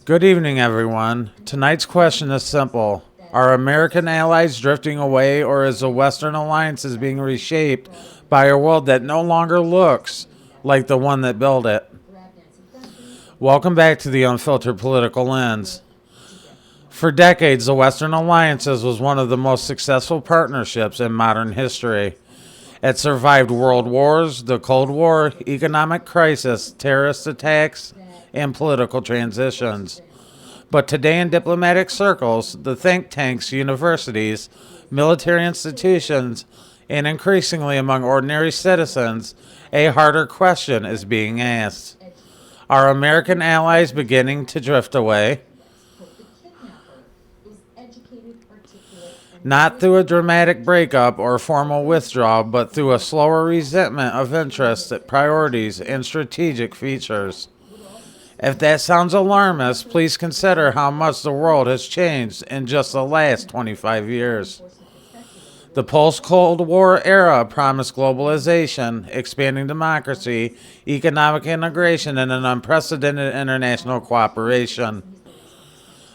Good evening, everyone. Tonight's question is simple. Are American allies drifting away, or is the Western alliances being reshaped by a world that no longer looks like the one that built it? Welcome back to the Unfiltered Political Lens. For decades, the Western alliances was one of the most successful partnerships in modern history. It survived world wars, the Cold War, economic crisis, terrorist attacks, and political transitions. But today in diplomatic circles, the think tanks, universities, military institutions, and increasingly among ordinary citizens, a harder question is being asked. Are American allies beginning to drift away? Not through a dramatic breakup or formal withdrawal, but through a slower resentment of interests, priorities, and strategic features. If that sounds alarmist, please consider how much the world has changed in just the last 25 years. The post-Cold War era promised globalization, expanding democracy, economic integration, and an unprecedented international cooperation.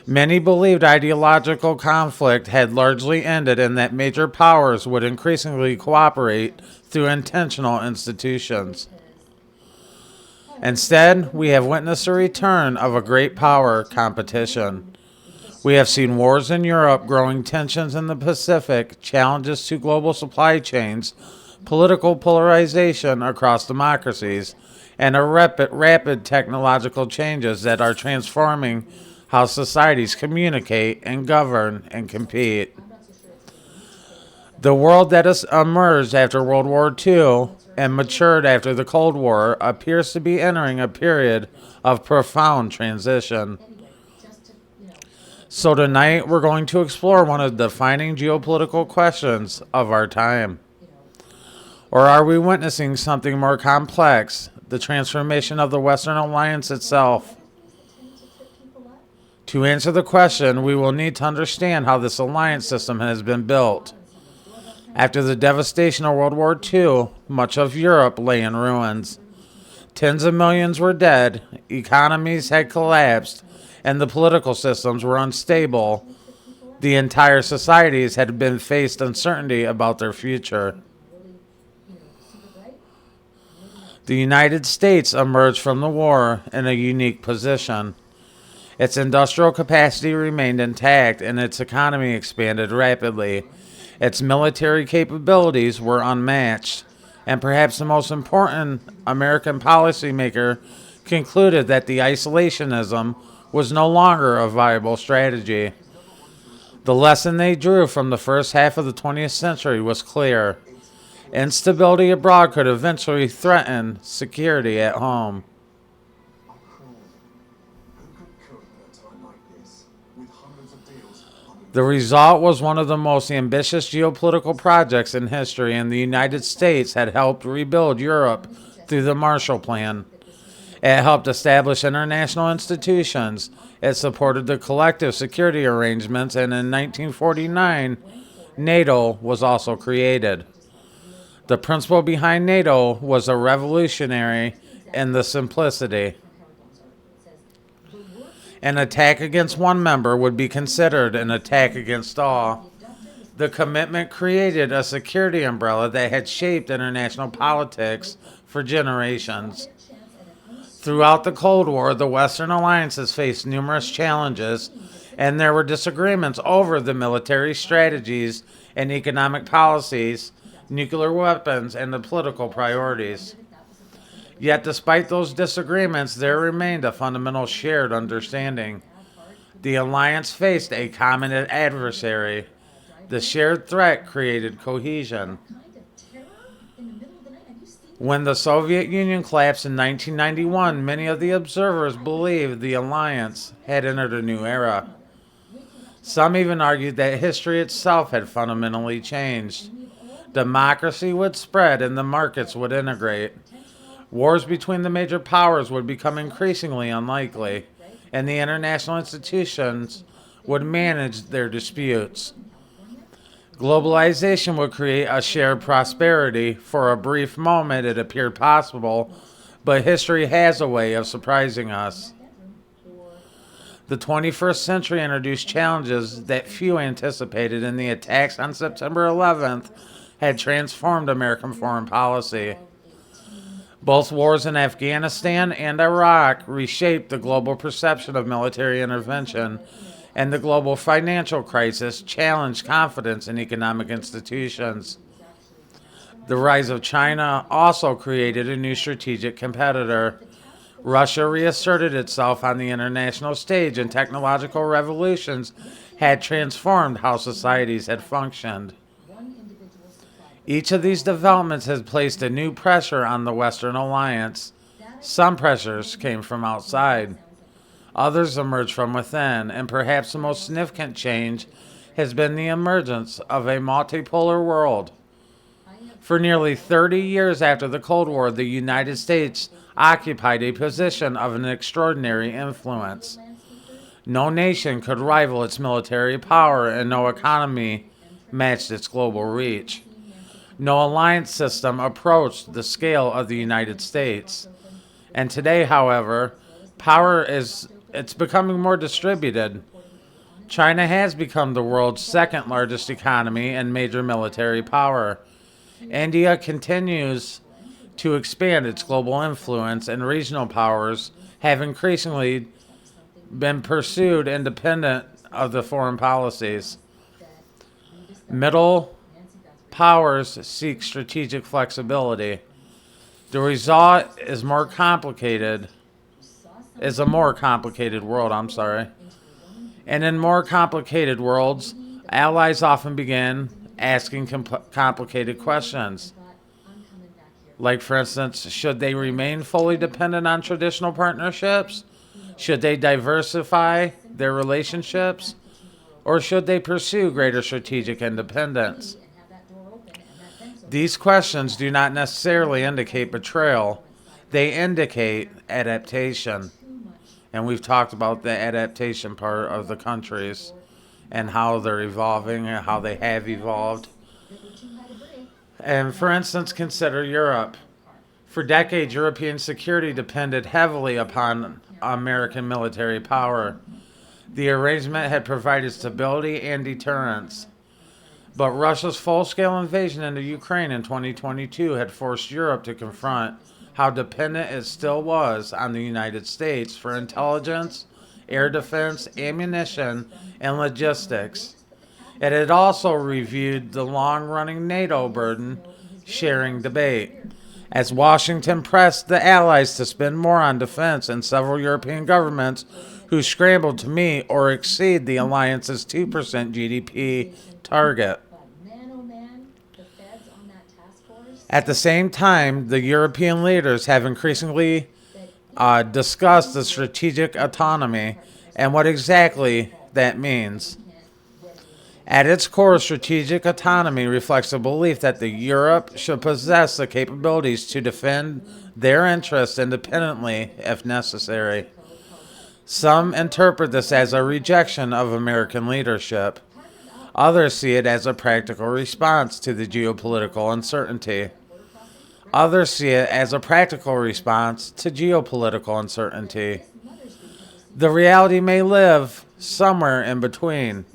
Many believed ideological conflict had largely ended and that major powers would increasingly cooperate through intentional institutions. Instead, we have witnessed a return of a great power competition. We have seen wars in Europe, growing tensions in the Pacific, challenges to global supply chains, political polarization across democracies, and a rapid technological changes that are transforming how societies communicate and govern and compete. The world that has emerged after World War II and matured after the Cold War appears to be entering a period of profound transition. So tonight we're going to explore one of the defining geopolitical questions of our time. Or are we witnessing something more complex, the transformation of the Western alliance itself? To answer the question, we will need to understand how this alliance system has been built. After the devastation of World War II, much of Europe lay in ruins. Tens of millions were dead, economies had collapsed, and the political systems were unstable. The entire societies had been faced uncertainty about their future. The United States emerged from the war in a unique position. Its industrial capacity remained intact and its economy expanded rapidly. Its military capabilities were unmatched, and perhaps the most important American policymaker concluded that the isolationism was no longer a viable strategy. The lesson they drew from the first half of the 20th century was clear. Instability abroad could eventually threaten security at home. The result was one of the most ambitious geopolitical projects in history, and the United States had helped rebuild Europe through the Marshall Plan. It helped establish international institutions. It supported the collective security arrangements, and in 1949, NATO was also created. The principle behind NATO was a revolutionary in the simplicity. An attack against one member would be considered an attack against all. The commitment created a security umbrella that had shaped international politics for generations. Throughout the Cold War, the Western alliances faced numerous challenges, and there were disagreements over the military strategies and economic policies, nuclear weapons, and the political priorities. Yet despite those disagreements, there remained a fundamental shared understanding. The alliance faced a common adversary. The shared threat created cohesion. When the Soviet Union collapsed in 1991, many of the observers believed the alliance had entered a new era. Some even argued that history itself had fundamentally changed. Democracy would spread and the markets would integrate. Wars between the major powers would become increasingly unlikely, and the international institutions would manage their disputes. Globalization would create a shared prosperity. For a brief moment, it appeared possible, but history has a way of surprising us. The 21st century introduced challenges that few anticipated, and the attacks on September 11th had transformed American foreign policy. Both wars in Afghanistan and Iraq reshaped the global perception of military intervention, and the global financial crisis challenged confidence in economic institutions. The rise of China also created a new strategic competitor. Russia reasserted itself on the international stage, and technological revolutions had transformed how societies had functioned. Each of these developments has placed a new pressure on the Western alliance. Some pressures came from outside, others emerged from within, and perhaps the most significant change has been the emergence of a multipolar world. For nearly 30 years after the Cold War, the United States occupied a position of an extraordinary influence. No nation could rival its military power, and no economy matched its global reach. No alliance system approached the scale of the United States. And today, however, it's becoming more distributed. China has become the world's second largest economy and major military power. India continues to expand its global influence, and regional powers have increasingly been pursued independent of the foreign policies. Middle powers seek strategic flexibility. The result is a more complicated world, And in more complicated worlds, allies often begin asking complicated questions. Like, for instance, should they remain fully dependent on traditional partnerships? Should they diversify their relationships? Or should they pursue greater strategic independence? These questions do not necessarily indicate betrayal. They indicate adaptation. And we've talked about the adaptation part of the countries and how they're evolving and how they have evolved. And for instance, consider Europe. For decades, European security depended heavily upon American military power. The arrangement had provided stability and deterrence. But Russia's full-scale invasion into Ukraine in 2022 had forced Europe to confront how dependent it still was on the United States for intelligence, air defense, ammunition, and logistics. It had also reviewed the long-running NATO burden sharing debate. As Washington pressed the Allies to spend more on defense, and several European governments who scrambled to meet or exceed the alliance's 2% GDP target. At the same time, the European leaders have increasingly discussed the strategic autonomy and what exactly that means. At its core, strategic autonomy reflects a belief that Europe should possess the capabilities to defend their interests independently if necessary. Some interpret this as a rejection of American leadership. Others see it as a practical response to the geopolitical uncertainty. Others see it as a practical response to geopolitical uncertainty. The reality may live somewhere in between.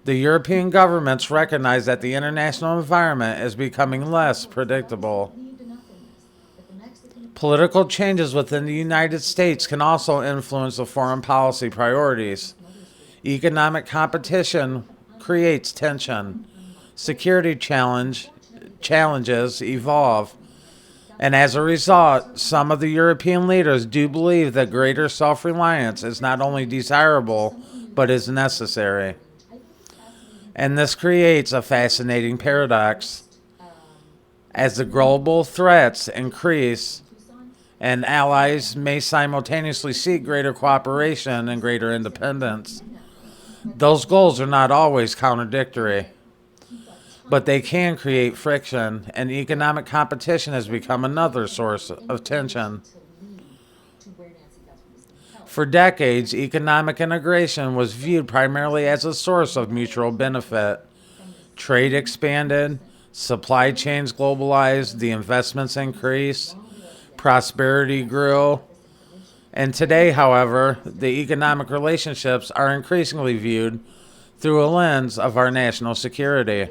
The European governments recognize that the international environment is becoming less predictable. Political changes within the United States can also influence the foreign policy priorities. Economic competition creates tension. Security challenges evolve. And as a result, some of the European leaders do believe that greater self-reliance is not only desirable, but is necessary. And this creates a fascinating paradox. As the global threats increase, and allies may simultaneously seek greater cooperation and greater independence, those goals are not always contradictory, but they can create friction, and economic competition has become another source of tension. For decades, economic integration was viewed primarily as a source of mutual benefit. Trade expanded, supply chains globalized, the investments increased, prosperity grew, And today, however, the economic relationships are increasingly viewed through a lens of our national security.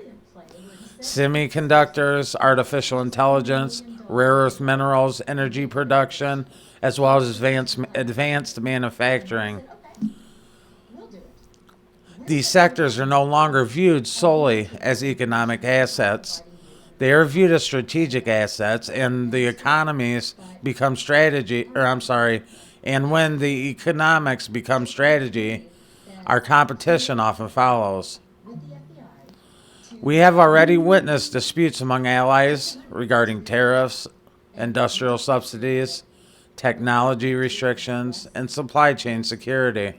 Semiconductors, artificial intelligence, rare earth minerals, energy production, as well as advanced manufacturing. These sectors are no longer viewed solely as economic assets. They are viewed as strategic assets, and the economies become strategy, or I'm sorry, and when the economics become strategy, our competition often follows. We have already witnessed disputes among allies regarding tariffs, industrial subsidies, technology restrictions, and supply chain security.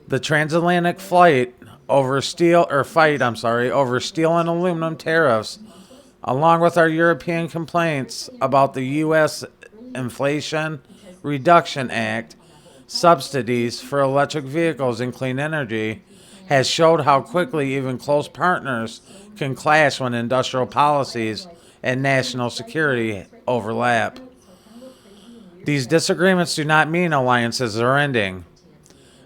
The transatlantic fight over steel and aluminum tariffs, along with our European complaints about the U.S. Inflation Reduction Act, subsidies for electric vehicles and clean energy, has showed how quickly even close partners can clash when industrial policies and national security overlap. These disagreements do not mean alliances are ending,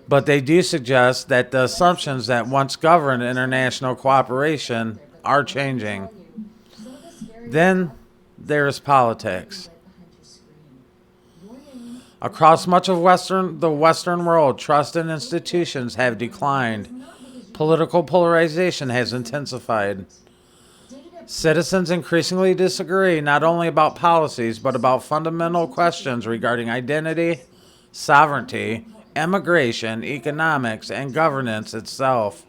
but they do suggest that the assumptions that once governed international cooperation are changing. Then there's politics. Across much of the Western world, trust in institutions have declined. Political polarization has intensified. Citizens increasingly disagree not only about policies, but about fundamental questions regarding identity, sovereignty, immigration, economics, and governance itself.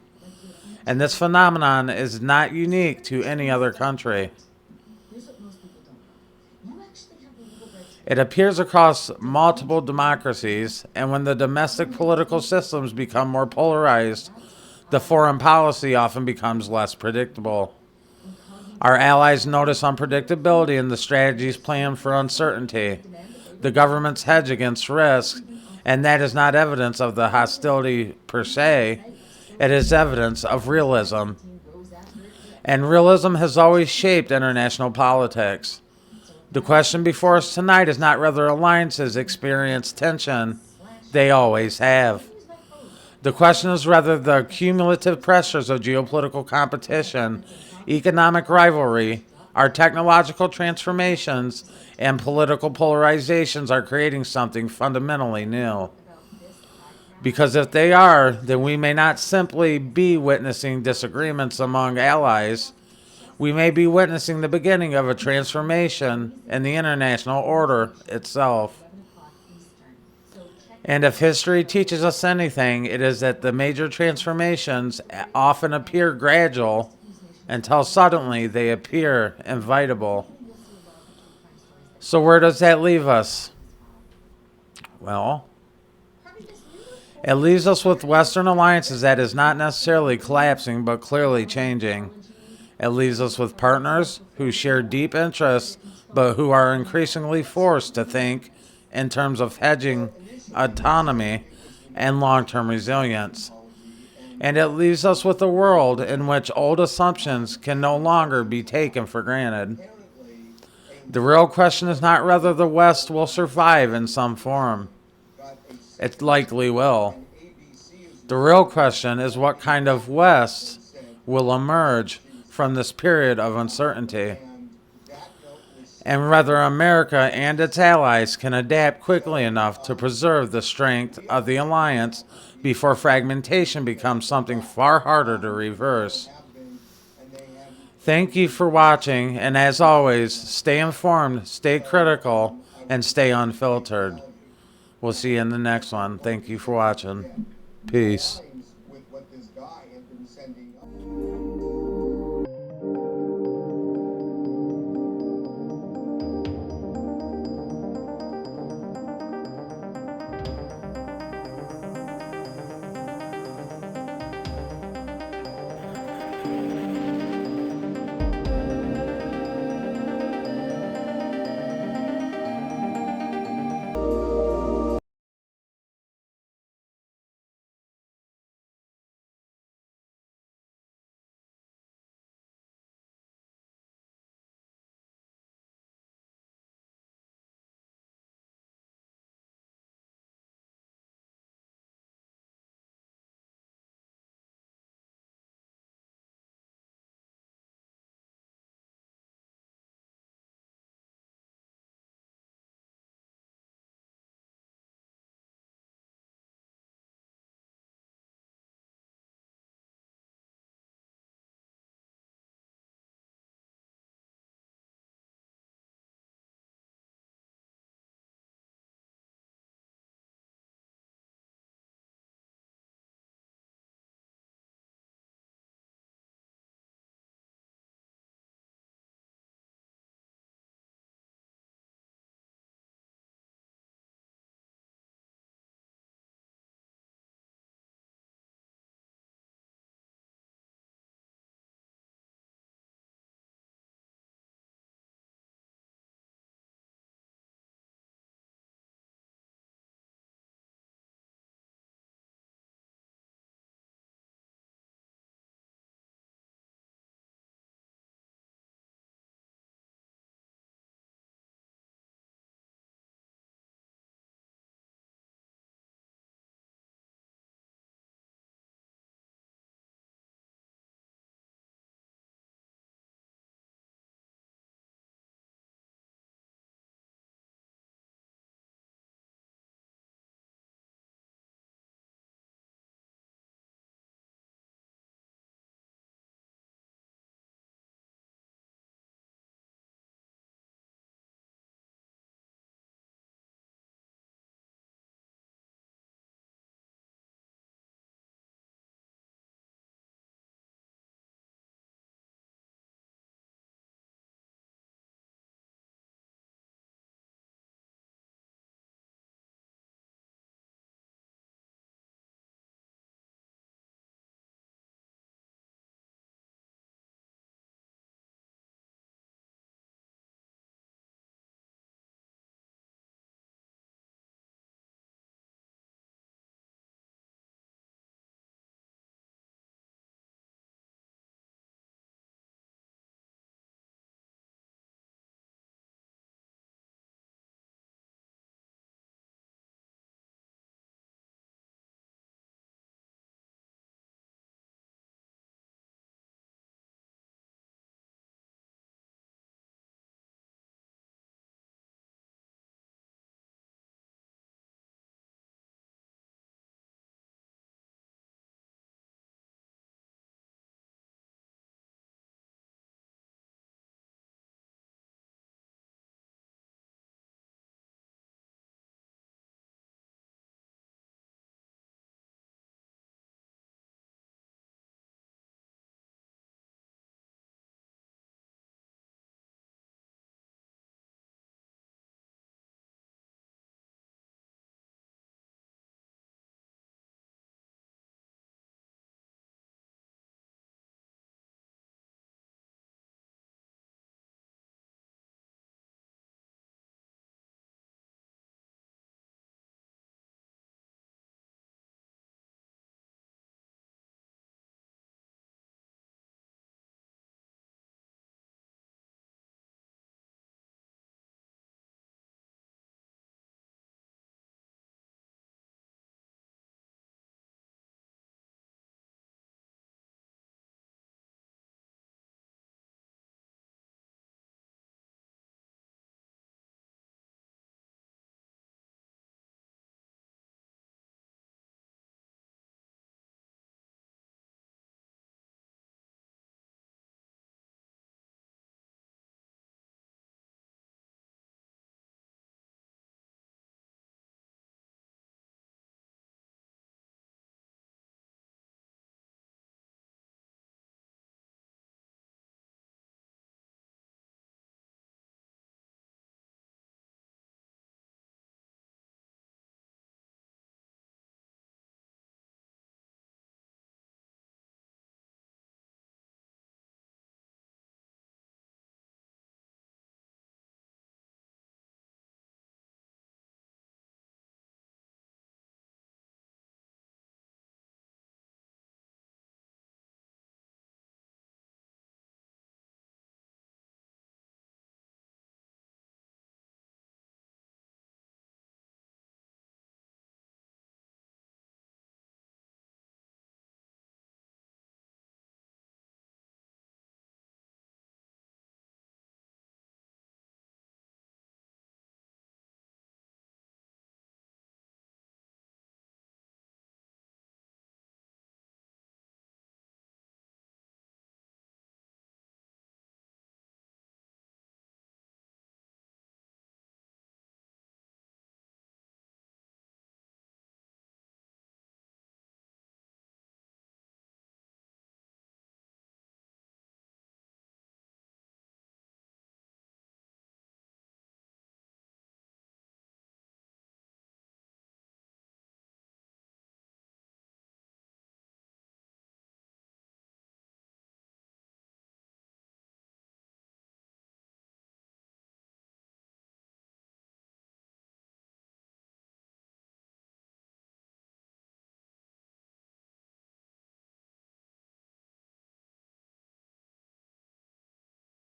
And this phenomenon is not unique to any other country. It appears across multiple democracies, and when the domestic political systems become more polarized, the foreign policy often becomes less predictable. Our allies notice unpredictability in the strategies planned for uncertainty. The governments hedge against risk, and that is not evidence of the hostility per se. It is evidence of realism. And realism has always shaped international politics. The question before us tonight is not whether alliances experience tension. They always have. The question is whether the cumulative pressures of geopolitical competition, economic rivalry, our technological transformations, and political polarizations are creating something fundamentally new. Because if they are, then we may not simply be witnessing disagreements among allies. We may be witnessing the beginning of a transformation in the international order itself. And if history teaches us anything, it is that the major transformations often appear gradual until suddenly they appear inevitable. So where does that leave us? Well, it leaves us with Western alliances that is not necessarily collapsing but clearly changing. It leaves us with partners who share deep interests but who are increasingly forced to think in terms of hedging, autonomy, and long-term resilience. And it leaves us with a world in which old assumptions can no longer be taken for granted. The real question is not whether the West will survive in some form. It likely will. The real question is what kind of West will emerge from this period of uncertainty, and whether America and its allies can adapt quickly enough to preserve the strength of the alliance before fragmentation becomes something far harder to reverse. Thank you for watching, and as always, stay informed, stay critical, and stay unfiltered. We'll see you in the next one. Thank you for watching. Peace.